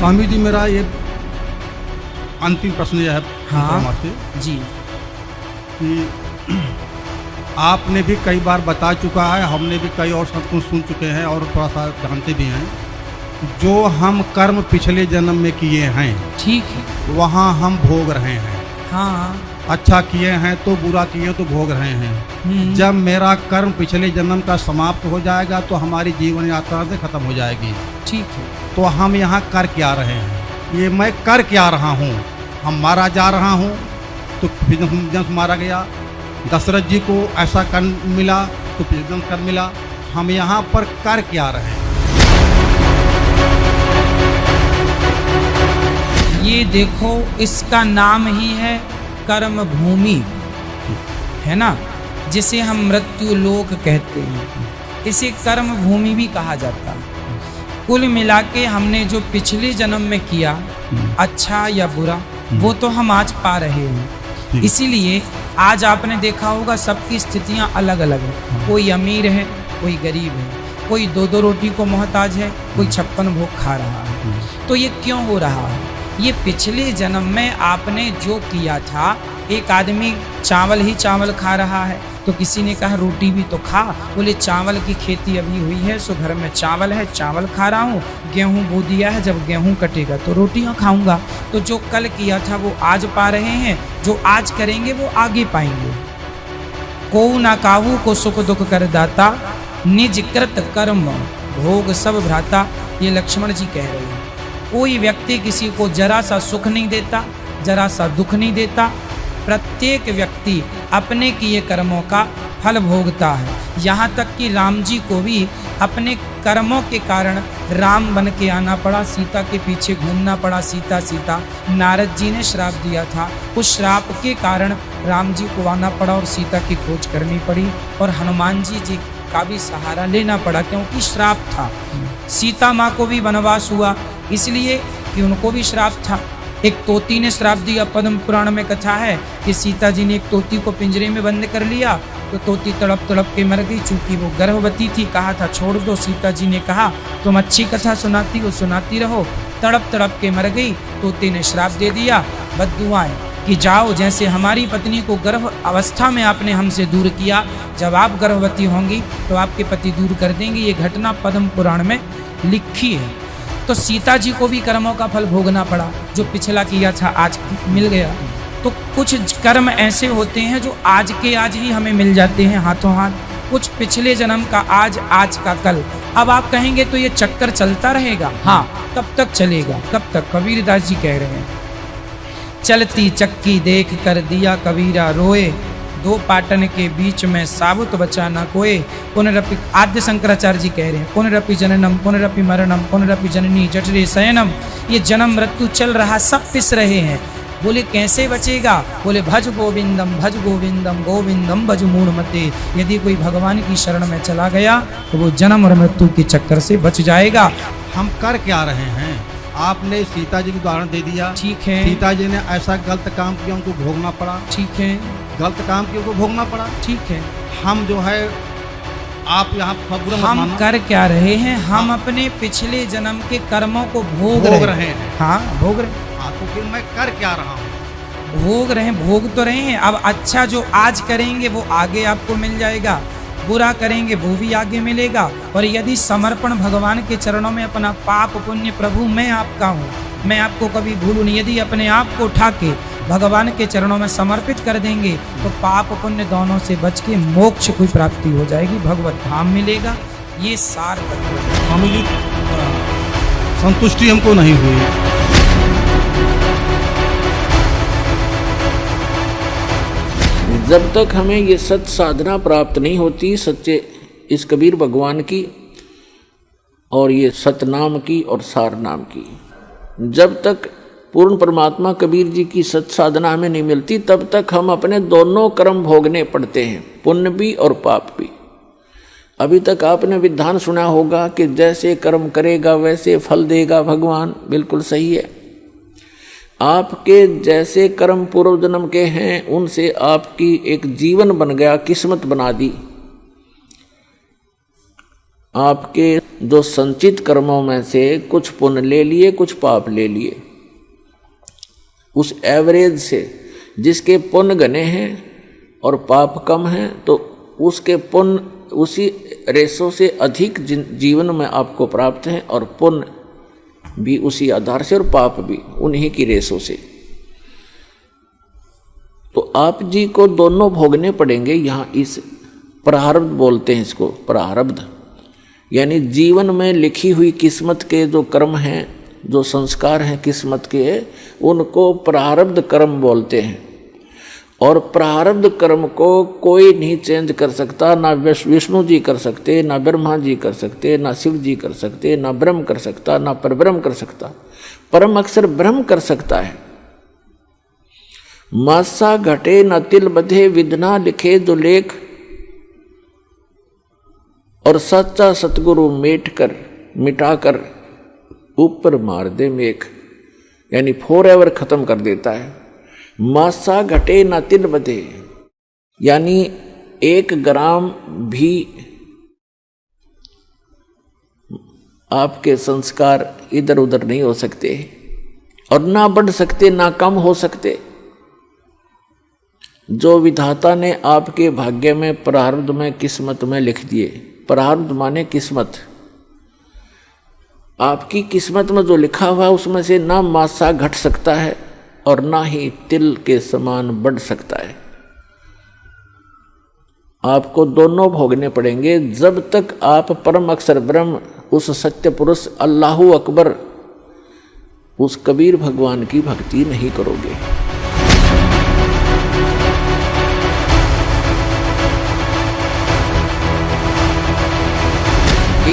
स्वामी जी, मेरा ये अंतिम प्रश्न यह है हाँ जी कि आपने भी कई बार बता चुका है, हमने भी कई और सब कुछ सुन चुके हैं और थोड़ा सा जानते भी हैं, जो हम कर्म पिछले जन्म में किए हैं ठीक है, वहाँ हम भोग रहे हैं। हाँ अच्छा किए हैं तो बुरा किए तो भोग रहे हैं। जब मेरा कर्म पिछले जन्म का समाप्त हो जाएगा तो हमारी जीवन यात्रा से खत्म हो जाएगी। ठीक है, तो हम यहाँ कर क्या रहे हैं, ये मैं कर क्या रहा हूँ? हम मारा जा रहा हूँ, तो फिर जन्म मारा गया। दशरथ जी को ऐसा कर मिला तो फिर जन्म कर मिला। हम यहाँ पर कर क्या रहे हैं? ये देखो, इसका नाम ही है कर्म भूमि, है ना, जिसे हम मृत्यु लोक कहते हैं। इसे कर्म भूमि भी कहा जाता है। कुल मिला के हमने जो पिछले जन्म में किया, अच्छा या बुरा, वो तो हम आज पा रहे हैं। इसीलिए आज आपने देखा होगा सबकी स्थितियां अलग अलग है। कोई अमीर है, कोई गरीब है, कोई दो दो रोटी को मोहताज है, कोई 56 भोग खा रहा है। तो ये क्यों हो रहा है? ये पिछले जन्म में आपने जो किया था। एक आदमी चावल ही चावल खा रहा है, तो किसी ने कहा रोटी भी तो खा। बोले चावल की खेती अभी हुई है, सो घर में चावल है, चावल खा रहा हूँ। गेहूँ बो दिया है, जब गेहूँ कटेगा तो रोटियाँ खाऊंगा। तो जो कल किया था वो आज पा रहे हैं, जो आज करेंगे वो आगे पाएंगे। को ना काहू को सुख दुख कर दाता, निज कृत कर्म भोग सब भ्राता। ये लक्ष्मण जी कह रहे हैं। कोई व्यक्ति किसी को जरा सा सुख नहीं देता, जरा सा दुख नहीं देता। प्रत्येक व्यक्ति अपने किए कर्मों का फल भोगता है। यहाँ तक कि राम जी को भी अपने कर्मों के कारण राम बन के आना पड़ा, सीता के पीछे घूमना पड़ा। सीता सीता नारद जी ने श्राप दिया था, उस श्राप के कारण राम जी को आना पड़ा और सीता की खोज करनी पड़ी। और हनुमान जी का भी सहारा लेना पड़ा, क्योंकि श्राप था। सीता माँ को भी वनवास हुआ इसलिए कि उनको भी श्राप था। एक तोती ने श्राप दिया। पद्म पुराण में कथा है कि सीता जी ने एक तोती को पिंजरे में बंद कर लिया, तो तोती तड़प तड़प के मर गई। चूंकि वो गर्भवती थी, कहा था छोड़ दो। सीता जी ने कहा तुम अच्छी कथा सुनाती हो, सुनाती रहो। तड़प तड़प के मर गई। तोते ने श्राप दे दिया, बद्दुआएं कि जाओ, जैसे हमारी पत्नी को गर्भ अवस्था में आपने हमसे दूर किया, जब आप गर्भवती होंगी तो आपके पति दूर कर देंगे। ये घटना पद्म पुराण में लिखी है। तो सीता जी को भी कर्मों का फल भोगना पड़ा। जो पिछला किया था आज मिल गया। तो कुछ कर्म ऐसे होते हैं जो आज के आज ही हमें मिल जाते हैं हाथों हाथ, कुछ पिछले जन्म का आज, आज का कल। अब आप कहेंगे तो ये चक्कर चलता रहेगा। हाँ, कब तक चलेगा? कब तक? कबीरदास जी कह रहे हैं, चलती चक्की देख कर दिया कबीरा रोए, दो पाटन के बीच में साबुत बचा न कोई। पुनरपि, आद्य शंकराचार्य जी कह रहे हैं, पुनरपि जननम पुनरपि मरणम पुनरपि जननी जठरे शयनम। ये जन्म मृत्यु चल रहा, सब पिस रहे हैं। बोले कैसे बचेगा? बोले भज गोविंदम गोविंदम भज मूढ़मते। यदि कोई भगवान की शरण में चला गया तो वो जन्म और मृत्यु के चक्कर से बच जाएगा। हम कर क्या रहे हैं? आपने सीता जी का उदाहरण दे दिया। ठीक है, सीता जी ने ऐसा गलत काम किया, उनको भोगना पड़ा। ठीक है, गलत काम किया, उनको भोगना पड़ा। ठीक है। हम जो है, आप यहाँ हम कर क्या रहे हैं? हम अपने पिछले जन्म के कर्मों को भोग रहे हैं। हाँ, भोग रहे हैं। हाँ, तो फिर मैं कर क्या रहा हूँ? भोग रहे हैं, भोग तो रहे हैं। अब अच्छा जो आज करेंगे वो आगे आपको मिल जाएगा, बुरा करेंगे वो भी आगे मिलेगा। और यदि समर्पण भगवान के चरणों में अपना पाप पुण्य, प्रभु मैं आपका हूँ, मैं आपको कभी भूलूं नहीं, यदि अपने आप को उठा के भगवान के चरणों में समर्पित कर देंगे तो पाप पुण्य दोनों से बच के मोक्ष की प्राप्ति हो जाएगी, भगवत धाम मिलेगा। ये सार तत्व है। स्वामी जी, संतुष्टि हमको नहीं हुई। जब तक हमें ये सत साधना प्राप्त नहीं होती, सच्चे इस कबीर भगवान की और ये सतनाम की और सार नाम की, जब तक पूर्ण परमात्मा कबीर जी की सत साधना हमें नहीं मिलती, तब तक हम अपने दोनों कर्म भोगने पड़ते हैं, पुण्य भी और पाप भी। अभी तक आपने विधान सुना होगा कि जैसे कर्म करेगा वैसे फल देगा भगवान। बिल्कुल सही है। आपके जैसे कर्म पूर्व जन्म के हैं, उनसे आपकी एक जीवन बन गया, किस्मत बना दी। आपके जो संचित कर्मों में से कुछ पुण्य ले लिए, कुछ पाप ले लिए, उस एवरेज से जिसके पुण्य घने हैं और पाप कम हैं, तो उसके पुण्य उसी रेशों से अधिक जीवन में आपको प्राप्त हैं, और पुण्य भी उसी आधार से और पाप भी उन्हीं की रेशों से। तो आप जी को दोनों भोगने पड़ेंगे। यहाँ इस प्रारब्ध बोलते हैं इसको, प्रारब्ध यानी जीवन में लिखी हुई किस्मत के जो कर्म हैं, जो संस्कार हैं किस्मत के, उनको प्रारब्ध कर्म बोलते हैं। और प्रारब्ध कर्म को कोई नहीं चेंज कर सकता, ना विष्णु जी कर सकते, ना ब्रह्मा जी कर सकते, ना शिव जी कर सकते, ना ब्रह्म कर सकता, ना परब्रह्म कर सकता। परम अक्षर ब्रह्म कर सकता है। मासा घटे न तिल बधे, विधना लिखे जो लेख, और सच्चा सतगुरु मिटाकर ऊपर मार दे मेघ, यानी फॉरएवर खत्म कर देता है। मासा घटे न तिल बधे, यानी 1 ग्राम भी आपके संस्कार इधर उधर नहीं हो सकते, और ना बढ़ सकते ना कम हो सकते। जो विधाता ने आपके भाग्य में, प्रारब्ध में, किस्मत में लिख दिए, प्रारब्ध माने किस्मत, आपकी किस्मत में जो लिखा हुआ है उसमें से ना मासा घट सकता है और ना ही तिल के समान बढ़ सकता है। आपको दोनों भोगने पड़ेंगे जब तक आप परम अक्षर ब्रह्म, उस सत्य पुरुष अल्लाहु अकबर, उस कबीर भगवान की भक्ति नहीं करोगे।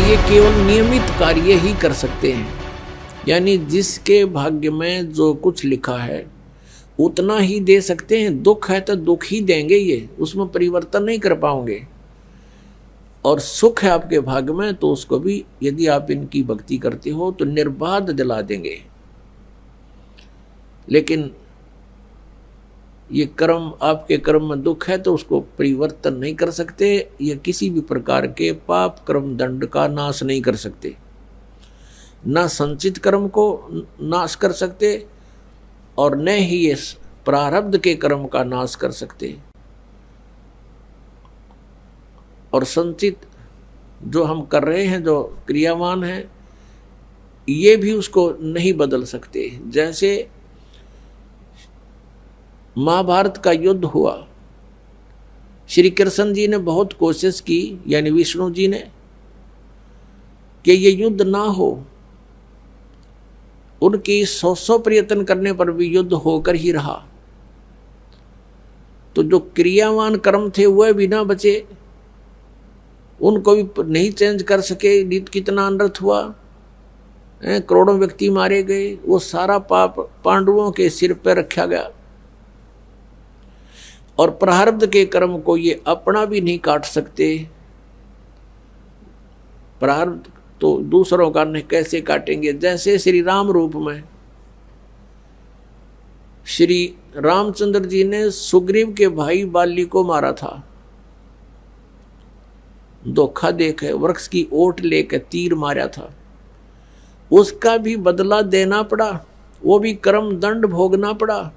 ये केवल नियमित कार्य ही कर सकते हैं, यानी जिसके भाग्य में जो कुछ लिखा है उतना ही दे सकते हैं। दुख है तो दुख ही देंगे, ये उसमें परिवर्तन नहीं कर पाओगे। और सुख है आपके भाग्य में तो उसको भी यदि आप इनकी भक्ति करते हो तो निर्बाध दिला देंगे। लेकिन ये कर्म, आपके कर्म में दुख है तो उसको परिवर्तन नहीं कर सकते, ये किसी भी प्रकार के पाप कर्म दंड का नाश नहीं कर सकते, ना संचित कर्म को नाश कर सकते और न ही ये प्रारब्ध के कर्म का नाश कर सकते। और संचित जो हम कर रहे हैं, जो क्रियावान है, ये भी उसको नहीं बदल सकते। जैसे महाभारत का युद्ध हुआ, श्री कृष्ण जी ने बहुत कोशिश की, यानी विष्णु जी ने, कि ये युद्ध ना हो। उनकी 100 प्रयत्न करने पर भी युद्ध होकर ही रहा। तो जो क्रियावान कर्म थे वह भी ना बचे, उनको भी नहीं चेंज कर सके। कितना अनर्थ हुआ, करोड़ों व्यक्ति मारे गए, वो सारा पाप पांडवों के सिर पर रखा गया। और प्रारब्ध के कर्म को ये अपना भी नहीं काट सकते। प्रारब्ध तो दूसरों का नहीं कैसे काटेंगे। जैसे श्री राम रूप में श्री रामचंद्र जी ने सुग्रीव के भाई बाली को मारा था, धोखा देकर वृक्ष की ओट लेकर तीर मारा था, उसका भी बदला देना पड़ा, वो भी कर्म दंड भोगना पड़ा।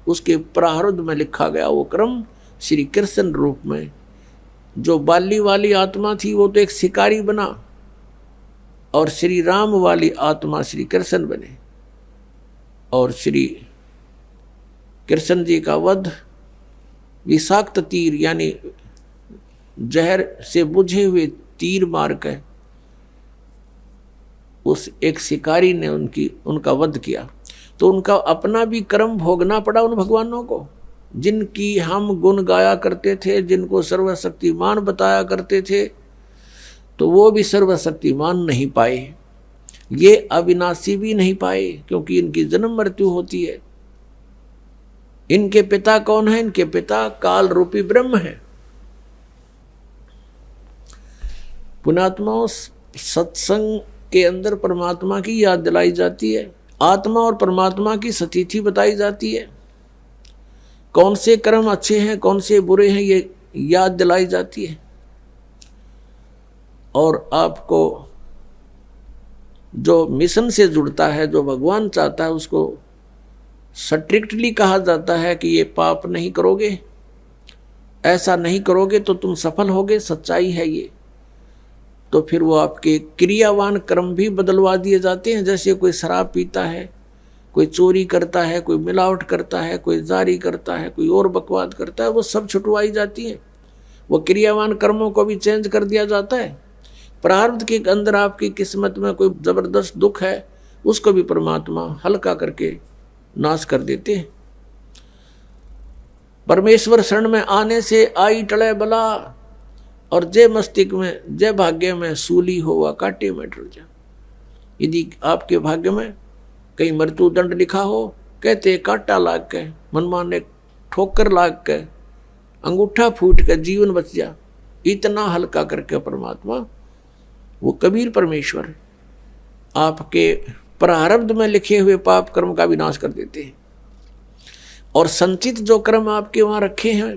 उसके प्रारब्ध में लिखा गया वो कर्म श्री कृष्ण रूप में। जो बाली वाली आत्मा थी वो तो एक शिकारी बना, और श्री राम वाली आत्मा श्री कृष्ण बने। और श्री कृष्ण जी का वध विषाक्त तीर, यानी जहर से बुझे हुए तीर मार कर उस एक शिकारी ने उनका वध किया। तो उनका अपना भी कर्म भोगना पड़ा उन भगवानों को, जिनकी हम गुण गाया करते थे, जिनको सर्वशक्तिमान बताया करते थे, तो वो भी सर्वशक्तिमान नहीं पाए, ये अविनाशी भी नहीं पाए, क्योंकि इनकी जन्म मृत्यु होती है। इनके पिता कौन है? इनके पिता काल रूपी ब्रह्म है। पुण्यात्माओं, सत्संग के अंदर परमात्मा की याद दिलाई जाती है, आत्मा और परमात्मा की सतिथि बताई जाती है, कौन से कर्म अच्छे हैं कौन से बुरे हैं ये याद दिलाई जाती है। और आपको जो मिशन से जुड़ता है, जो भगवान चाहता है, उसको स्ट्रिक्टली कहा जाता है कि ये पाप नहीं करोगे, ऐसा नहीं करोगे तो तुम सफल होगे, सच्चाई है ये। तो फिर वो आपके क्रियावान कर्म भी बदलवा दिए जाते हैं। जैसे कोई शराब पीता है, कोई चोरी करता है, कोई मिलावट करता है, कोई जारी करता है, कोई और बकवाद करता है, वो सब छुटवाई जाती है। वो क्रियावान कर्मों को भी चेंज कर दिया जाता है। प्रारब्ध के अंदर आपकी किस्मत में कोई जबरदस्त दुख है, उसको भी परमात्मा हल्का करके नाश कर देते हैं। परमेश्वर शरण में आने से आई टले बला, और जय मस्तिष्क में, जय भाग्य में सूली होवा काटे में डर जा। यदि आपके भाग्य में कहीं मृत्यु दंड लिखा हो, कहते काटा लाग के, मनमाने ठोकर लाग के, अंगूठा फूट के जीवन बच जा, इतना हल्का करके परमात्मा, वो कबीर परमेश्वर आपके प्रारब्ध में लिखे हुए पाप कर्म का विनाश कर देते हैं। और संचित जो कर्म आपके वहां रखे हैं,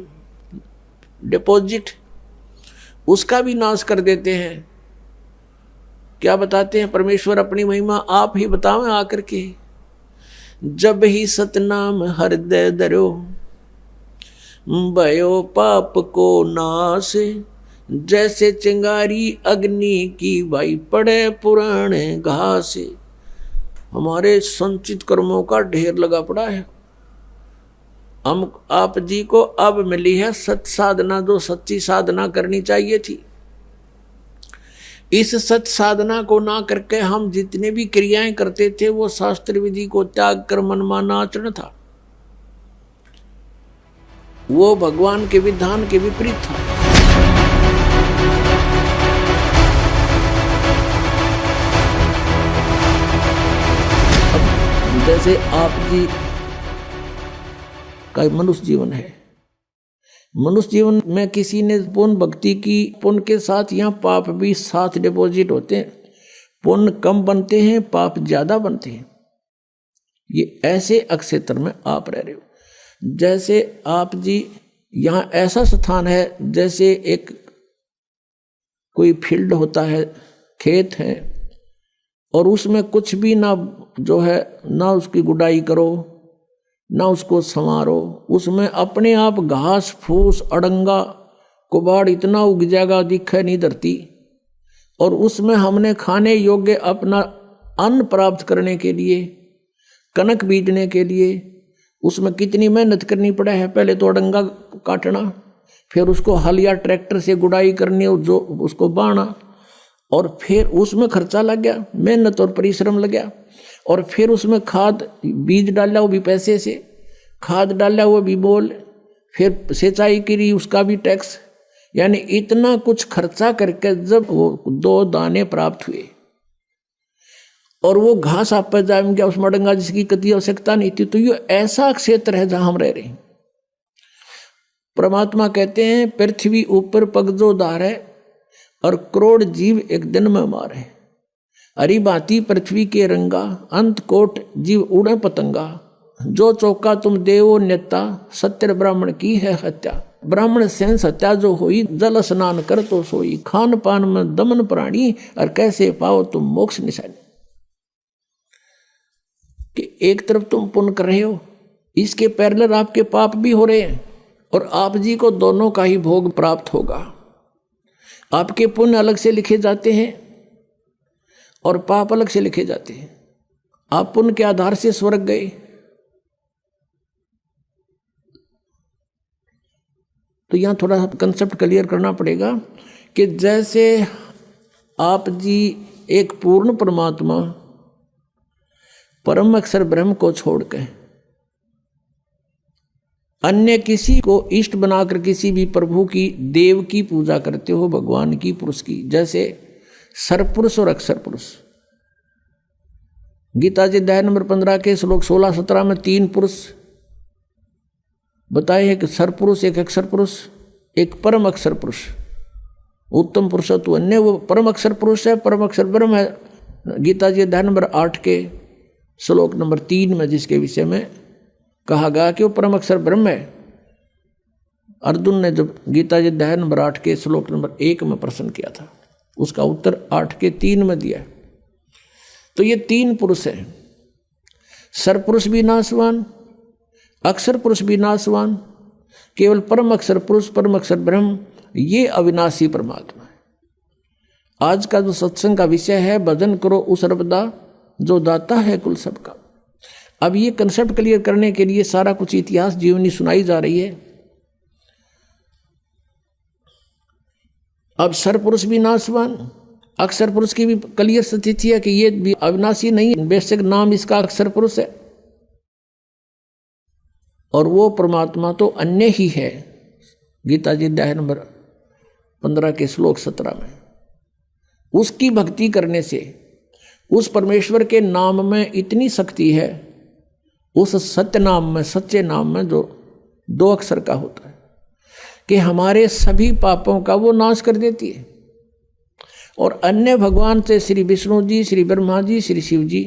डिपॉजिट, उसका भी नाश कर देते हैं। क्या बताते हैं परमेश्वर अपनी महिमा? आप ही बताओ आकर के। जब ही सतनाम हृदय धरो, भयो पाप को नाश, जैसे चिंगारी अग्नि की भाई पड़े पुराने घास। हमारे संचित कर्मों का ढेर लगा पड़ा है। हम आप जी को अब मिली है सत साधना, जो सच्ची साधना करनी चाहिए थी। इस सत साधना को ना करके हम जितने भी क्रियाएं करते थे, वो शास्त्र विधि को त्याग कर मनमाना आचरण था, वो भगवान के विधान के विपरीत था। अब जैसे आप जी का मनुष्य जीवन है, मनुष्य जीवन में किसी ने पुण्य भक्ति की, पुण्य के साथ यहाँ पाप भी साथ डिपॉजिट होते हैं। पुण्य कम बनते हैं, पाप ज्यादा बनते हैं। ये ऐसे अक्षेत्र में आप रह रहे हो। जैसे आप जी यहाँ ऐसा स्थान है, जैसे एक कोई फील्ड होता है, खेत है, और उसमें कुछ भी ना जो है, ना उसकी गुडाई करो, ना उसको संवारो, उसमें अपने आप घास फूस अड़ंगा कुबाड़ इतना उग जाएगा, दिखे नहीं धरती। और उसमें हमने खाने योग्य अपना अन्न प्राप्त करने के लिए, कनक बीजने के लिए, उसमें कितनी मेहनत करनी पड़े है। पहले तो अड़ंगा काटना, फिर उसको हल या ट्रैक्टर से गुड़ाई करनी, जो उसको बाना, और फिर उसमें खर्चा लग गया, मेहनत और परिश्रम लग गया। और फिर उसमें खाद बीज डाला, वो भी पैसे से, खाद डाला वो भी बोल, फिर सिंचाई करी, उसका भी टैक्स, यानी इतना कुछ खर्चा करके जब वो 2 दाने प्राप्त हुए, और वो घास आप पर जाम गया, उसमें डंगा जिसकी कति आवश्यकता नहीं थी। तो ये ऐसा क्षेत्र है जहां हम रह रहे हैं। परमात्मा कहते हैं, पृथ्वी ऊपर पग जो धारे, और करोड़ जीव एक दिन में मारे। अरी भांति पृथ्वी के रंगा, अंत कोट जीव उड़े पतंगा। जो चौका तुम देवो नेता, सत्य ब्राह्मण की है हत्या। ब्राह्मण सेंस हत्या जो हुई, जल स्नान कर तो सोई। खान पान में दमन प्राणी, और कैसे पाओ तुम मोक्ष निशानी। कि एक तरफ तुम पुण्य कर रहे हो, इसके पैरेलल आपके पाप भी हो रहे हैं, और आप जी को दोनों का ही भोग प्राप्त होगा। आपके पुण्य अलग से लिखे जाते हैं और पाप अलग से लिखे जाते हैं। आप पुण्य के आधार से स्वर्ग गए, तो यहां थोड़ा कंसेप्ट क्लियर करना पड़ेगा कि जैसे आप जी एक पूर्ण परमात्मा परम अक्षर ब्रह्म को छोड़ के अन्य किसी को इष्ट बनाकर किसी भी प्रभु की, देव की पूजा करते हो, भगवान की, पुरुष की, जैसे सरपुरुष और अक्षर पुरुष। गीता जी अध्याय नंबर 15 के श्लोक 16-17 में 3 पुरुष बताए हैं कि सरपुरुष, एक अक्षर पुरुष, एक परम अक्षर पुरुष। उत्तम पुरुष तो अन्य वो परम अक्षर पुरुष है, परम अक्षर ब्रह्म है। गीता जी अध्याय नंबर 8 के श्लोक नंबर 3 में जिसके विषय में कहा गया कि वो परम अक्षर ब्रह्म है। अर्जुन ने जब गीता जी अध्याय नंबर 8 के श्लोक नंबर 1 में प्रश्न किया था, उसका उत्तर 8 के 3 में दिया। तो ये 3 पुरुष हैं, सरपुरुष भी नाशवान, अक्षर पुरुष भी नाशवान, केवल परम अक्षर पुरुष, परम अक्षर ब्रह्म, ये अविनाशी परमात्मा है। आज का जो सत्संग का विषय है, भजन करो उस सर्वदा जो दाता है कुल सबका। अब ये कंसेप्ट क्लियर करने के लिए सारा कुछ इतिहास जीवनी सुनाई जा रही है। अब सरपुरुष भी नाशवान, अक्षर पुरुष की भी क्लियर स्थिति है कि ये भी अविनाशी नहीं है, बेशक नाम इसका अक्षर पुरुष है और वो परमात्मा तो अन्य ही है। गीता जी अध्याय नंबर 15 के श्लोक 17 में उसकी भक्ति करने से उस परमेश्वर के नाम में इतनी शक्ति है, उस सत्य नाम में, सच्चे नाम में जो 2 अक्षर का होता है, कि हमारे सभी पापों का वो नाश कर देती है। और अन्य भगवान से श्री विष्णु जी, श्री ब्रह्मा जी, श्री शिव जी,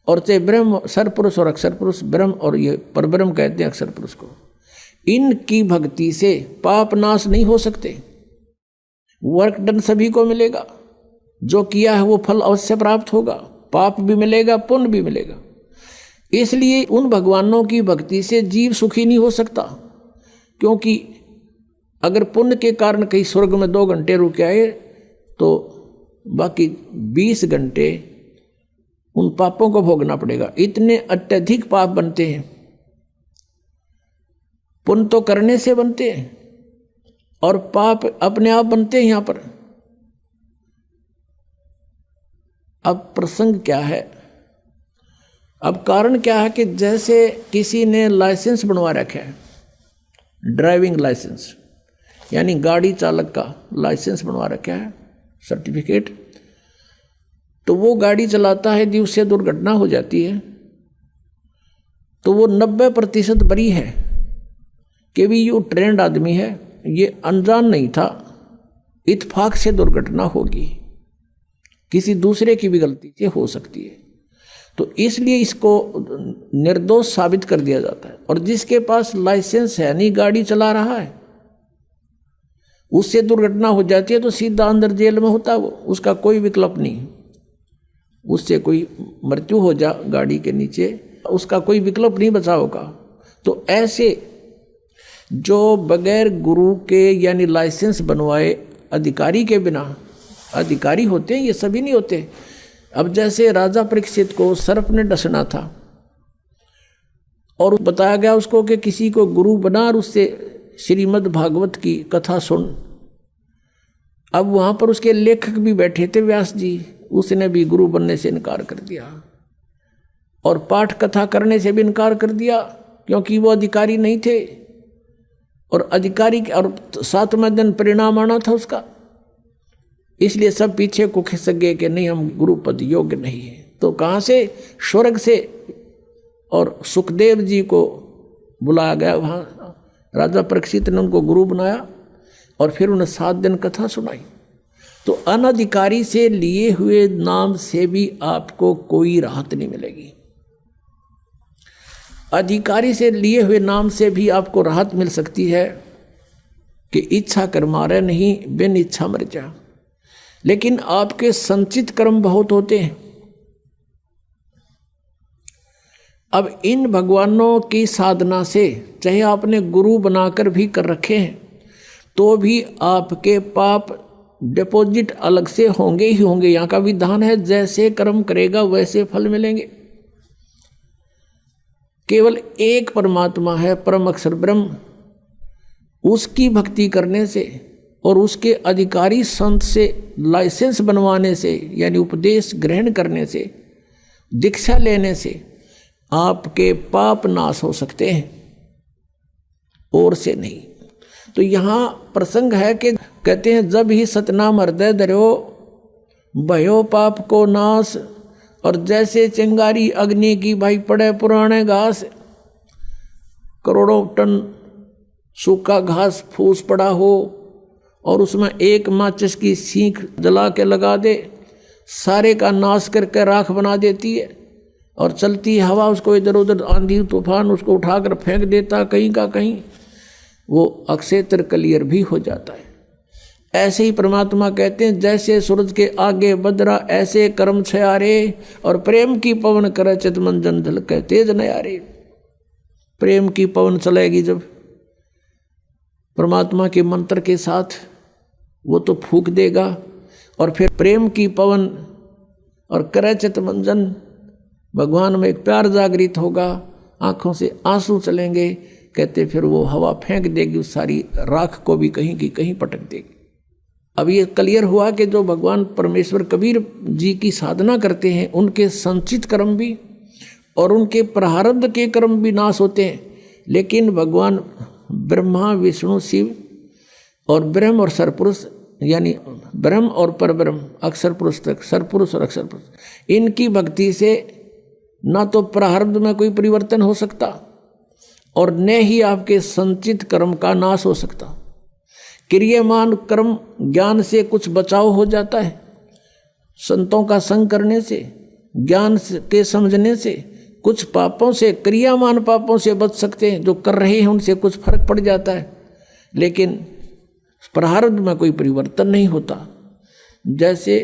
और से ब्रह्म सरपुरुष और अक्षर पुरुष, ब्रह्म और ये परब्रह्म कहते हैं अक्षर पुरुष को, इनकी भक्ति से पाप नाश नहीं हो सकते। वर्क डन सभी को मिलेगा, जो किया है वो फल अवश्य प्राप्त होगा, पाप भी मिलेगा, पुण्य भी मिलेगा। इसलिए उन भगवानों की भक्ति से जीव सुखी नहीं हो सकता, क्योंकि अगर पुण्य के कारण कहीं स्वर्ग में 2 घंटे रुक आए तो बाकी 20 घंटे उन पापों को भोगना पड़ेगा। इतने अत्यधिक पाप बनते हैं। पुण्य तो करने से बनते हैं और पाप अपने आप बनते हैं। यहाँ पर अब प्रसंग क्या है, अब कारण क्या है कि जैसे किसी ने लाइसेंस बनवा रखा है, ड्राइविंग लाइसेंस यानी गाड़ी चालक का लाइसेंस बनवा रखा है, सर्टिफिकेट, तो वो गाड़ी चलाता है, यदि उससे दुर्घटना हो जाती है तो वो 90% बरी है कि भी ये ट्रेंड आदमी है, ये अनजान नहीं था, इत्तेफाक से दुर्घटना होगी, किसी दूसरे की भी गलती से हो सकती है। तो इसलिए इसको निर्दोष साबित कर दिया जाता है। और जिसके पास लाइसेंस है, नहीं गाड़ी चला रहा है, उससे दुर्घटना हो जाती है तो सीधा अंदर जेल में होता है वो, उसका कोई विकल्प नहीं। उससे कोई मृत्यु हो जा गाड़ी के नीचे, उसका कोई विकल्प नहीं बचाव का। तो ऐसे जो बगैर गुरु के यानी लाइसेंस बनवाए अधिकारी के बिना अधिकारी होते हैं, ये सभी नहीं होते। अब जैसे राजा परीक्षित को सर्प ने डसना था और बताया गया उसको कि किसी को गुरु बना और उससे श्रीमद् भागवत की कथा सुन। अब वहाँ पर उसके लेखक भी बैठे थे, व्यास जी, उसने भी गुरु बनने से इनकार कर दिया और पाठ कथा करने से भी इनकार कर दिया, क्योंकि वो अधिकारी नहीं थे और अधिकारी और 7वें दिन परिणाम आना था उसका। इसलिए सब पीछे को खिसक गए कि नहीं, हम गुरु पद योग्य नहीं है। तो कहाँ से? स्वर्ग से। और सुखदेव जी को बुलाया गया, वहाँ राजा परीक्षित ने उनको गुरु बनाया और फिर उन्हें 7 दिन कथा सुनाई। तो अनधिकारी से लिए हुए नाम से भी आपको कोई राहत नहीं मिलेगी, अधिकारी से लिए हुए नाम से भी आपको राहत मिल सकती है कि इच्छा कर मारे नहीं, बिन इच्छा मर जा। लेकिन आपके संचित कर्म बहुत होते हैं। अब इन भगवानों की साधना से, चाहे आपने गुरु बनाकर भी कर रखे हैं, तो भी आपके पाप डिपॉजिट अलग से होंगे ही होंगे। यहाँ का विधान है, जैसे कर्म करेगा वैसे फल मिलेंगे। केवल एक परमात्मा है, परम अक्षर ब्रह्म, उसकी भक्ति करने से और उसके अधिकारी संत से लाइसेंस बनवाने से यानी उपदेश ग्रहण करने से, दीक्षा लेने से आपके पाप नाश हो सकते हैं, और से नहीं। तो यहाँ प्रसंग है कि कहते हैं, जब ही सतनाम हृदय धर्यो भयो पाप को नाश। और जैसे चिंगारी अग्नि की भाई पड़े पुराने घास, करोड़ों टन सूखा घास फूस पड़ा हो और उसमें एक माचिस की सीख जला के लगा दे, सारे का नाश करके राख बना देती है। और चलती हवा उसको इधर उधर, आंधी तूफान उसको उठाकर फेंक देता कहीं का कहीं, वो अक्षेत्र क्लियर भी हो जाता है। ऐसे ही परमात्मा कहते हैं जैसे सूरज के आगे बदरा ऐसे कर्म छयारे, और प्रेम की पवन करे चित मंजन झलके तेज नयारे। प्रेम की पवन चलेगी जब परमात्मा के मंत्र के साथ, वो तो फूंक देगा, और फिर प्रेम की पवन और करे चित मंजन, भगवान में एक प्यार जागृत होगा, आंखों से आंसू चलेंगे। कहते फिर वो हवा फेंक देगी, उस सारी राख को भी कहीं की कहीं पटक देगी। अब ये क्लियर हुआ कि जो भगवान परमेश्वर कबीर जी की साधना करते हैं उनके संचित कर्म भी और उनके प्रारब्ध के कर्म भी नाश होते हैं, लेकिन भगवान ब्रह्मा विष्णु शिव और ब्रह्म और सरपुरुष, यानी ब्रह्म और परब्रह्म, अक्षर पुरुष तक, सरपुरुष और अक्षर पुरुष, इनकी भक्ति से ना तो प्रारब्ध में कोई परिवर्तन हो सकता और न ही आपके संचित कर्म का नाश हो सकता। क्रियमान कर्म ज्ञान से कुछ बचाव हो जाता है, संतों का संग करने से, ज्ञान के समझने से कुछ पापों से, क्रियामान पापों से बच सकते हैं। जो कर रहे हैं उनसे कुछ फर्क पड़ जाता है, लेकिन प्रारब्ध में कोई परिवर्तन नहीं होता। जैसे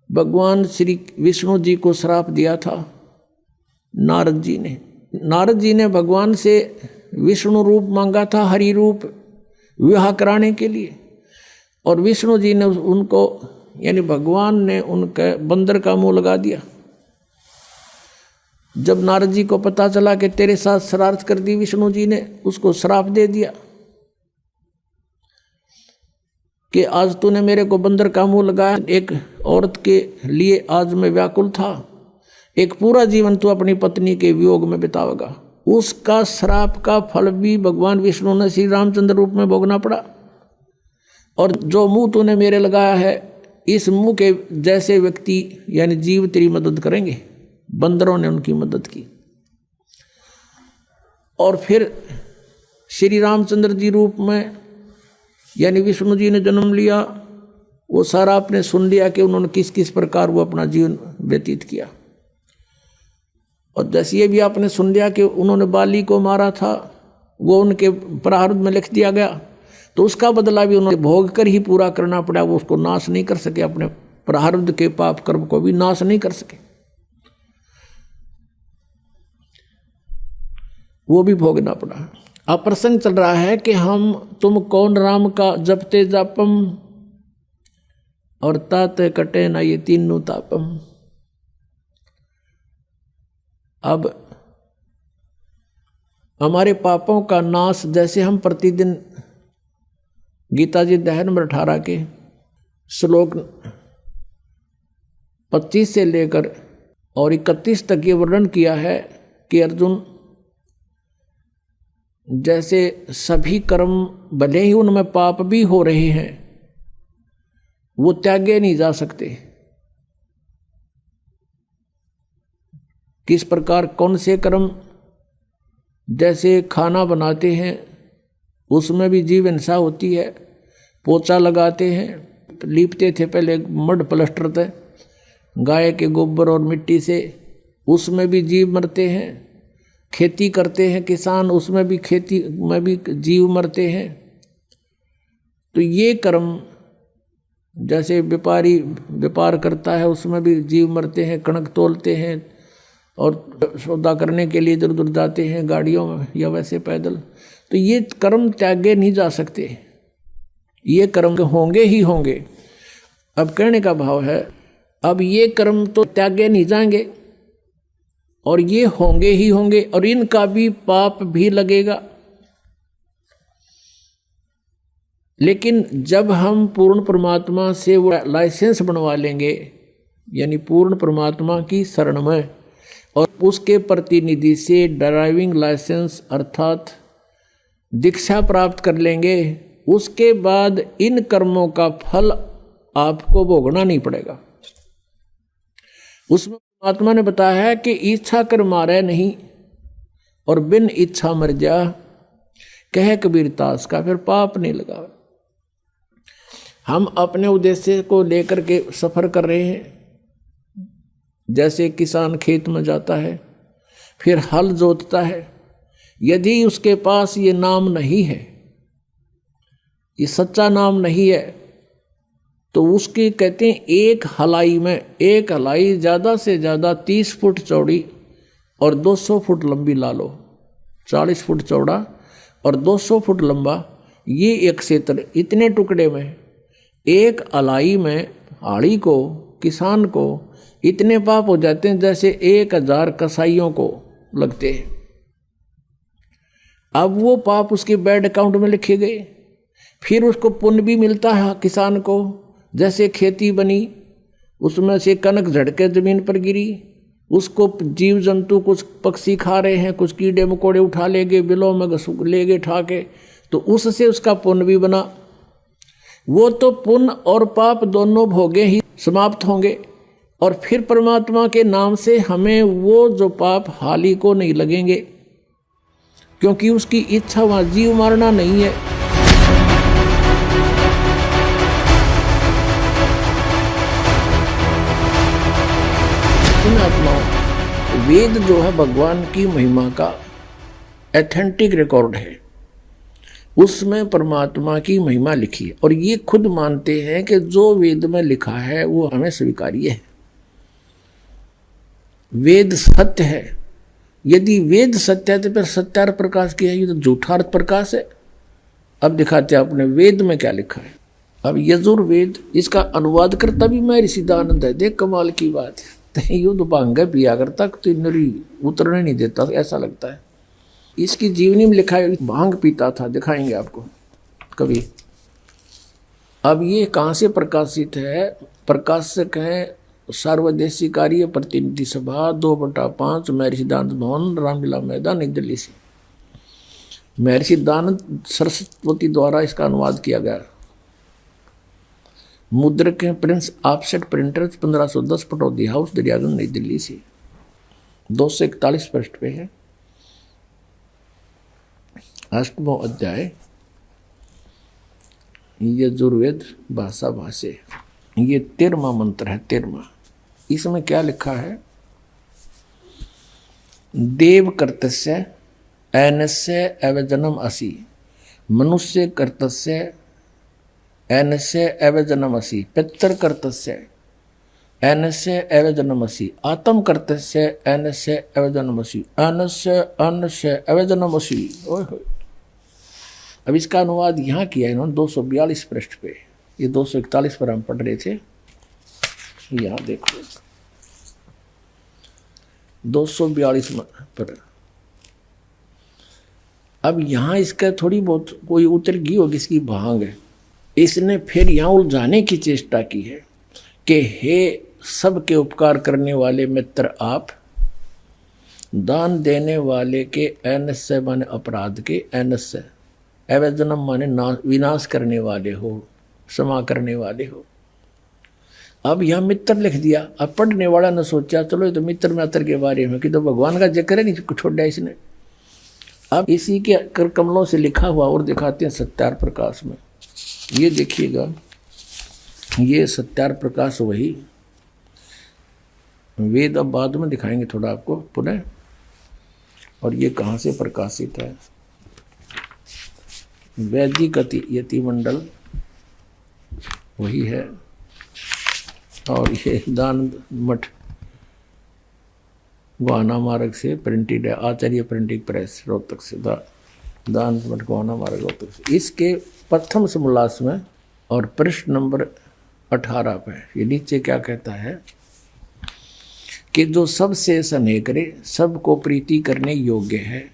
भगवान श्री विष्णु जी को श्राप दिया था नारद जी ने भगवान से विष्णु रूप मांगा था, हरि रूप विवाह कराने के लिए, और विष्णु जी ने उनको, यानी भगवान ने उनके बंदर का मुंह लगा दिया। जब नारद जी को पता चला कि तेरे साथ शरारत कर दी विष्णु जी ने, उसको श्राप दे दिया कि आज तूने मेरे को बंदर का मुंह लगाया। एक औरत के लिए आज मैं व्याकुल था, एक पूरा जीवन तू अपनी पत्नी के वियोग में बितावेगा। उसका श्राप का फल भी भगवान विष्णु ने श्री रामचंद्र रूप में भोगना पड़ा। और जो मुंह तूने मेरे लगाया है, इस मुंह के जैसे व्यक्ति यानी जीव तेरी मदद करेंगे। बंदरों ने उनकी मदद की। और फिर श्री रामचंद्र जी रूप में यानी विष्णु जी ने जन्म लिया। वो सारा आपने सुन लिया कि उन्होंने किस किस प्रकार वो अपना जीवन व्यतीत किया। और जैसे ये भी आपने सुन लिया कि उन्होंने बाली को मारा था, वो उनके प्रारब्ध में लिख दिया गया, तो उसका बदला भी उन्होंने भोग कर ही पूरा करना पड़ा। वो उसको नाश नहीं कर सके, अपने प्रारब्ध के पाप कर्म को भी नाश नहीं कर सके, वो भी भोगना पड़ा। अब प्रसंग चल रहा है कि हम तुम कौन राम का जपते जापम और ताते कटे ना ये तीनों तापम। अब हमारे पापों का नाश, जैसे हम प्रतिदिन गीता जी अध्याय नंबर 18 के श्लोक 25 से लेकर और 31 तक ये वर्णन किया है कि अर्जुन, जैसे सभी कर्म भले ही उनमें पाप भी हो रहे हैं, वो त्यागे नहीं जा सकते। किस प्रकार, कौन से कर्म? जैसे खाना बनाते हैं उसमें भी जीव हिंसा होती है, पोछा लगाते हैं, लीपते थे पहले मड प्लास्टर थे गाय के गोबर और मिट्टी से, उसमें भी जीव मरते हैं। खेती करते हैं किसान, उसमें भी खेती में भी जीव मरते हैं। तो ये कर्म, जैसे व्यापारी व्यापार करता है उसमें भी जीव मरते हैं, कणक तोलते हैं और सौदा करने के लिए इधर उधर जाते हैं गाड़ियों में या वैसे पैदल। तो ये कर्म त्यागे नहीं जा सकते, ये कर्म होंगे ही होंगे। अब कहने का भाव है, अब ये कर्म तो त्यागे नहीं जाएंगे और ये होंगे ही होंगे, और इनका भी पाप भी लगेगा। लेकिन जब हम पूर्ण परमात्मा से वो लाइसेंस बनवा लेंगे, यानी पूर्ण परमात्मा की शरण में, और उसके प्रतिनिधि से ड्राइविंग लाइसेंस अर्थात दीक्षा प्राप्त कर लेंगे, उसके बाद इन कर्मों का फल आपको भोगना नहीं पड़ेगा। उसमें परमात्मा ने बताया है कि इच्छा कर मारे नहीं और बिन इच्छा मर जा, कह कबीर तास का फिर पाप नहीं लगा। हम अपने उद्देश्य को लेकर के सफर कर रहे हैं। जैसे किसान खेत में जाता है, फिर हल जोतता है, यदि उसके पास ये नाम नहीं है, ये सच्चा नाम नहीं है, तो उसके कहते हैं एक हलाई में, एक हलाई ज़्यादा से ज़्यादा 30 फुट चौड़ी और 200 फुट लंबी ला लो, 40 फुट चौड़ा और 200 फुट लंबा, ये एक क्षेत्र, इतने टुकड़े में एक अलाई में हाड़ी को, किसान को इतने पाप हो जाते हैं जैसे 1000 कसाईयों को लगते हैं। अब वो पाप उसके बैड अकाउंट में लिखे गए, फिर उसको पुण्य भी मिलता है किसान को, जैसे खेती बनी, उसमें से कनक झड़के जमीन पर गिरी, उसको जीव जंतु कुछ पक्षी खा रहे हैं, कुछ कीड़े मकोड़े उठा ले गए, बिलों में ले गए ठा के, तो उससे उसका पुण्य भी बना। वो तो पुण्य और पाप दोनों भोगे ही समाप्त होंगे, और फिर परमात्मा के नाम से हमें वो जो पाप हाली को नहीं लगेंगे, क्योंकि उसकी इच्छा वहां जीव मारना नहीं है। इन आत्माओं, वेद जो है भगवान की महिमा का एथेंटिक रिकॉर्ड है, उसमें परमात्मा की महिमा लिखी है, और ये खुद मानते हैं कि जो वेद में लिखा है वो हमें स्वीकार्य है। वेद सत्य है। यदि वेद सत्य है तो फिर सत्यार्थ प्रकाश की है, ये तो झूठार्थ प्रकाश है। अब दिखाते हैं आपने वेद में क्या लिखा है। अब यजुर्वेद, इसका अनुवाद करता भी मैं ऋषिदानंद है। देख कमाल की बात है, यूं तो भांग पिया करता तो नरी उतरने नहीं देता, ऐसा लगता है। इसकी जीवनी में लिखा है भांग पीता था, दिखाएंगे आपको कभी। अब ये कहाँ से प्रकाशित है? प्रकाशक है सार्वदेशी कार्य प्रतिनिधि सभा 2/5 महर्षि दयानंद भवन, रामलीला मैदान, नई दिल्ली से। महर्षि दयानंद सरस्वती द्वारा इसका अनुवाद किया गया। मुद्रक हैं Prince offset printers, 1510, Pataudi house, Daryaganj, नई दिल्ली से। 241 पृष्ठ पे है। 8वां अध्याय यजुर्वेद भाषा भाष्य। ये 13वां मंत्र है, 13वां। इसमें क्या लिखा है? देव कर्तस्य ऐनस्य एवजनम असि, मनुष्य कर्तस्य ऐनस्य एवजनम असि, पितर कर्तस्य ऐनस्य एवजनम असि, आत्म कर्तस्य ऐनस्य एवजनम असि, अन्नस्य अन्नस्य एवजनम असि। ओए होए। अब इसका अनुवाद यहाँ किया इन्होंने 242 पृष्ठ पे। ये 241 पर हम पढ़ रहे थे, यहाँ देखो 242 पर। अब यहाँ इसका थोड़ी बहुत कोई उतर गई होगी, इसकी भांग है। इसने फिर यहाँ उलझाने की चेष्टा की है कि हे सबके उपकार करने वाले मित्र आप, दान देने वाले के ऐनस्य माने अपराध के, ऐनस्य एवजनम माने विनाश करने वाले हो, क्षमा करने वाले हो। अब यहाँ मित्र लिख दिया। अब पढ़ने वाला ने सोचा चलो ये तो मित्र मित्र के बारे में कि तो भगवान का जिक्र है, नहीं छोड़ा इसने। अब इसी के कर कमलों से लिखा हुआ और दिखाते हैं सत्यार्थ प्रकाश में। ये देखिएगा, ये सत्यार्थ प्रकाश वही वेद। अब बाद में दिखाएंगे थोड़ा आपको पुनः। और ये कहाँ से प्रकाशित है? वैदिक यति मंडल वही है। और ये दान मठ गोहाना मार्ग से प्रिंटेड है, आचार्य प्रिंटिंग प्रेस रोहतक से, दान मठ गोहाना मार्ग रोहतक से। इसके प्रथम समोल्लास में और पृष्ठ नंबर 18 पे ये नीचे क्या कहता है कि जो सबसे स्नेह करे, सबको प्रीति करने योग्य है,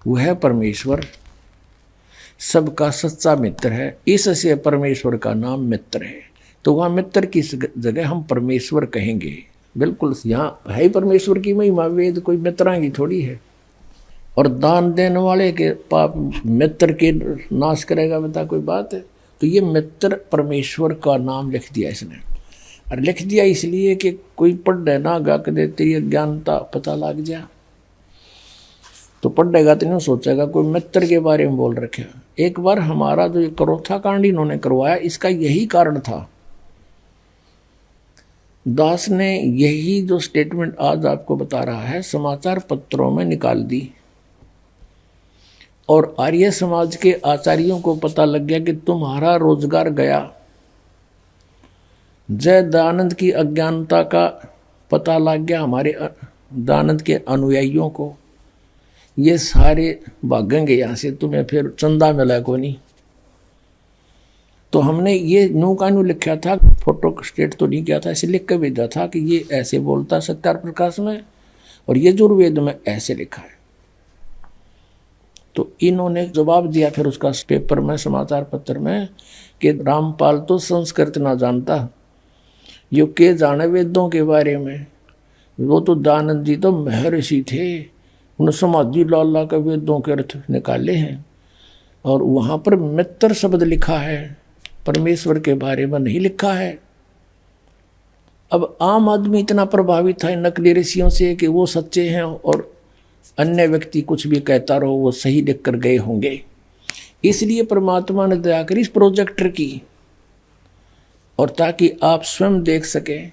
वह परमेश्वर सबका सच्चा मित्र है। इससे परमेश्वर का नाम मित्र है। तो वहाँ मित्र की जगह हम परमेश्वर कहेंगे। बिल्कुल यहाँ है ही परमेश्वर की महिमा। वेद कोई मित्रांगी थोड़ी है। और दान देने वाले के पाप मित्र के नाश करेगा, बता कोई बात है? तो ये मित्र परमेश्वर का नाम लिख दिया इसने। और लिख दिया इसलिए कि कोई पढ़ ना गा के देते ये ज्ञानता पता लग जाए, तो पढ़ेगा तो नहीं सोचेगा कोई मित्र के बारे में बोल रखे। एक बार हमारा जो करोथा कांड इन्होंने करवाया, इसका यही कारण था। दास ने यही जो स्टेटमेंट आज आपको बता रहा है समाचार पत्रों में निकाल दी और आर्य समाज के आचार्यों को पता लग गया कि तुम्हारा रोजगार गया। जय दयानंद की अज्ञानता का पता लग गया हमारे दयानंद के अनुयायियों को, ये सारे भागेंगे यहाँ से, तुम्हें फिर चंदा मिला को नहीं। तो हमने ये न्यू का न्यू लिखा था, फोटो स्टेट तो नहीं किया था, ऐसे लिख कर भेजा था कि ये ऐसे बोलता सत्यार प्रकाश में और यजुर्वेद में ऐसे लिखा है। तो इन्होंने जवाब दिया फिर उसका पेपर में, समाचार पत्र में, कि रामपाल तो संस्कृत ना जानता, यो के जाने वेदों के बारे में। वो तो दयानंद जी तो महर्षि थे, उन्होंने समाधि लाला के वेदों के अर्थ निकाले हैं और वहाँ पर मित्र शब्द लिखा है, परमेश्वर के बारे में नहीं लिखा है। अब आम आदमी इतना प्रभावित था नकली ऋषियों से कि वो सच्चे हैं और अन्य व्यक्ति कुछ भी कहता रहो वो सही लिख कर गए होंगे। इसलिए परमात्मा ने दया करी इस प्रोजेक्टर की, और ताकि आप स्वयं देख सकें।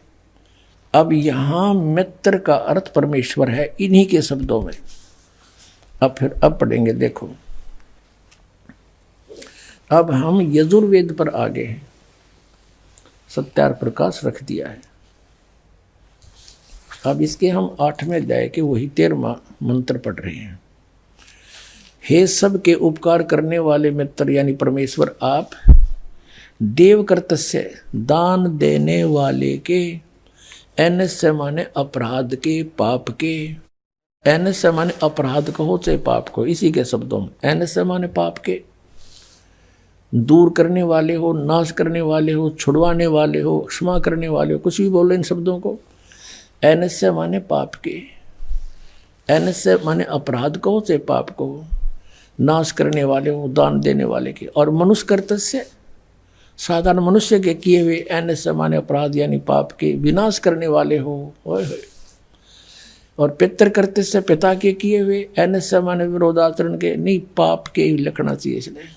अब यहाँ मित्र का अर्थ परमेश्वर है इन्हीं के शब्दों में। अब पढ़ेंगे, देखो अब हम यजुर्वेद पर आ गए हैं, सत्यार प्रकाश रख दिया है। अब इसके हम 8वें अध्याय के वही 13वां मंत्र पढ़ रहे हैं। हे सब के उपकार करने वाले मित्र यानी परमेश्वर, आप देव कर्तस्य दान देने वाले के, एनस्य माने अपराध के, पाप के, एनस्य माने अपराध कहो चाहे पाप को, इसी के शब्दों में एनस्य माने पाप के, दूर करने वाले हो, नाश करने वाले हो, छुड़वाने वाले हो, क्षमा करने वाले हो, कुछ भी बोलो इन शब्दों को। एनस्य माने पाप के, एनस्य माने अपराध कहो चाहे पाप कहो, नाश करने वाले हो, दान देने वाले के, और मनुष्य कर्तस्य साधारण मनुष्य के किए हुए, एनस्य माने अपराध यानी पाप के विनाश करने वाले हो। और पितृ कर्तस्य पिता के किए हुए, एनस्य माने विरोधाचरण के, नहीं पाप के ही लिखना चाहिए इसलिए।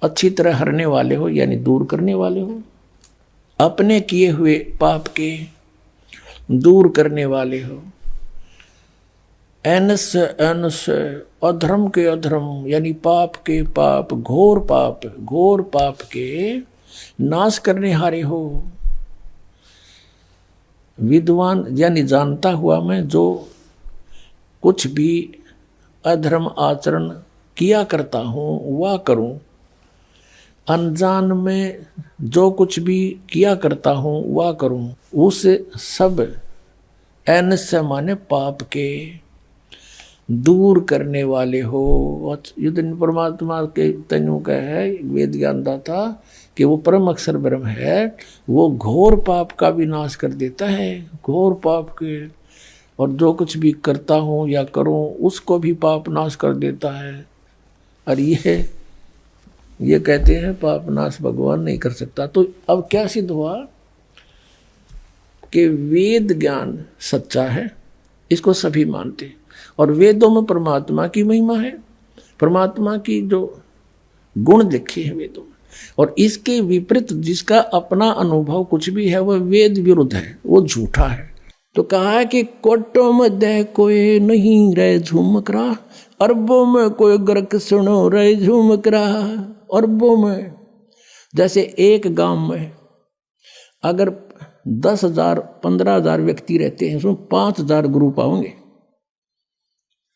अच्छी तरह हरने वाले हो यानी दूर करने वाले हो, अपने किए हुए पाप के दूर करने वाले हो। एनस्य एनस्य अधर्म के अधर्म यानी पाप के पाप, घोर पाप के नाश करने हारे हो। विद्वान यानी जानता हुआ मैं जो कुछ भी अधर्म आचरण किया करता हूँ वह करूँ, अनजान में जो कुछ भी किया करता हूँ वह करूँ, उस सब एनस्य माने पाप के दूर करने वाले हो। युद्ध परमात्मा के तनु का है, वेद ज्ञानदा था कि वो परम अक्षर ब्रह्म है, वो घोर पाप का विनाश कर देता है, घोर पाप के, और जो कुछ भी करता हूँ या करूँ उसको भी पाप नाश कर देता है। और ये कहते हैं पाप नाश भगवान नहीं कर सकता। तो अब क्या सिद्ध हुआ कि वेद ज्ञान सच्चा है, इसको सभी मानते, और वेदों में परमात्मा की महिमा है, परमात्मा की जो गुण लिखे हैं वेदों में, और इसके विपरीत जिसका अपना अनुभव कुछ भी है वह वेद विरुद्ध है, वो झूठा है। तो कहा है कि कोटों में दे कोई नहीं रहे झूमक रहा, अरबों में कोई गर्क सुनो रहे झूमक रहा। अरबों में, जैसे एक गांव में अगर 10,000 15,000 व्यक्ति रहते हैं, उसमें 5,000 ग्रुप आओगे।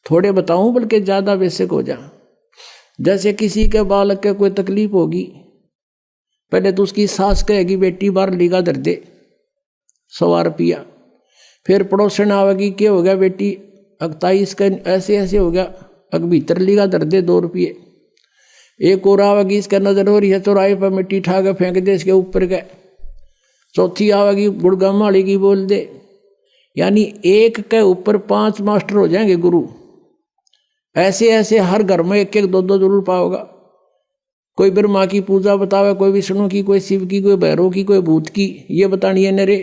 थोड़े बताऊं बल्कि ज्यादा बेसिक हो जा। जैसे किसी के बालक के कोई तकलीफ होगी, पहले तो उसकी सास कहेगी बेटी बाहर लीगा धर दे 100 रुपया, फिर पड़ोसन आवेगी क्या हो गया बेटी अगताई इसका ऐसे ऐसे हो गया, अग भीतर लीगा धर दे 2 रुपये। एक और आवेगी इसका नजर हो रही है चौराहे पर मिट्टी ठा के फेंक दे इसके ऊपर गए। चौथी आवेगी गुड़गाम वाली की बोल दे। यानी एक के ऊपर 5 मास्टर हो जाएंगे गुरु। ऐसे ऐसे हर घर में 1-1 2-2 जरूर पाओगा। कोई ब्रह्मा की पूजा बतावे, कोई विष्णु की, कोई शिव की, कोई भैरव की, कोई भूत की, ये बतानी है नरे।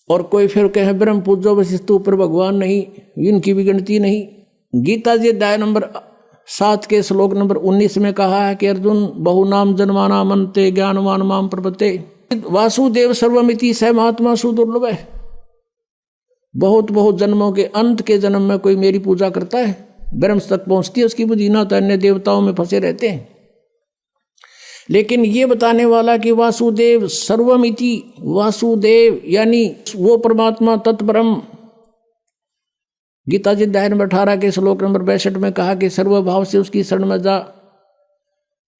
और कोई फिर कहे ब्रह्म पूजो वशिष्ठ ऊपर भगवान नहीं, इनकी भी गिनती नहीं। गीता जी अध्याय नंबर 7 के श्लोक नंबर 19 में कहा है कि अर्जुन बहुनाम जन्माना मनते ज्ञानवान माम प्रपते वासुदेव सर्वमिति स महात्मा सुदुर्लभ है। बहुत बहुत जन्मों के अंत के जन्म में कोई मेरी पूजा करता है, ब्रह्म तक पहुंचती है उसकी बुद्धि, ना तो अन्य देवताओं में फंसे रहते हैं। लेकिन ये बताने वाला कि वासुदेव सर्वमिति, वासुदेव यानी वो परमात्मा तत्परम, गीता जी अध्याय नंबर 18 के श्लोक नंबर 62 में कहा कि सर्वभाव से उसकी शरण में जा।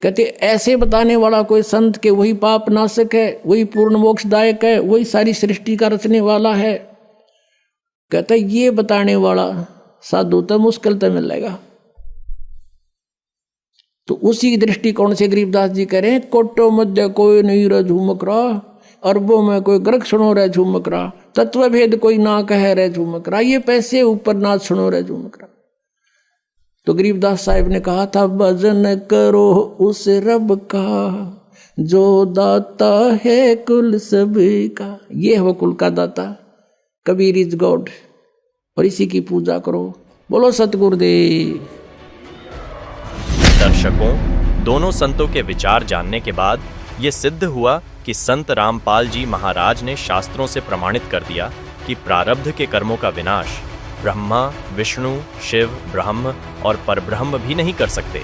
कहते ऐसे बताने वाला कोई संत के वही पाप नाशक है, वही पूर्ण मोक्षदायक है, वही सारी सृष्टि का रचने वाला है। कहते ये बताने वाला साधु तो मुश्किल तो मिल जाएगा। तो उसी दृष्टिकोण से गरीबदास जी कह रहे हैं, कोटो मध्य कोई नहीं रह झूमक रहा, अरबों में कोई ग्रक सुनो रह झूमक रहा, तत्व भेद कोई ना कह रह झूमक रहा, ये पैसे ऊपर ना सुनो रह झूमक रहा। तो गरीबदास साहिब ने कहा था, भजन करो उस रब का जो दाता है कुल सभी का। ये है वो कुल का दाता, कबीर इज गॉड, और इसी की पूजा करो। बोलो सतगुरुदेव। दर्शकों, दोनों संतों के विचार जानने के बाद ये सिद्ध हुआ कि संत रामपाल जी महाराज ने शास्त्रों से प्रमाणित कर दिया कि प्रारब्ध के कर्मों का विनाश ब्रह्मा, विष्णु, शिव, ब्रह्म और परब्रह्म भी नहीं कर सकते।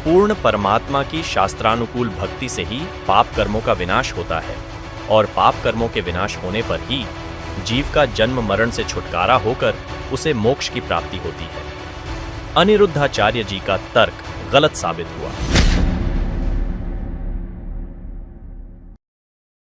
पूर्ण परमात्मा की शास्त्रानुकूल भक्ति से ही पाप कर्मों का विनाश होता है, और पाप कर्मों के विनाश होने पर ही जीव का जन्म मरण से छुटकारा होकर उसे मोक्ष की प्राप्ति होती है। अनिरुद्धाचार्य जी का तर्क गलत साबित हुआ।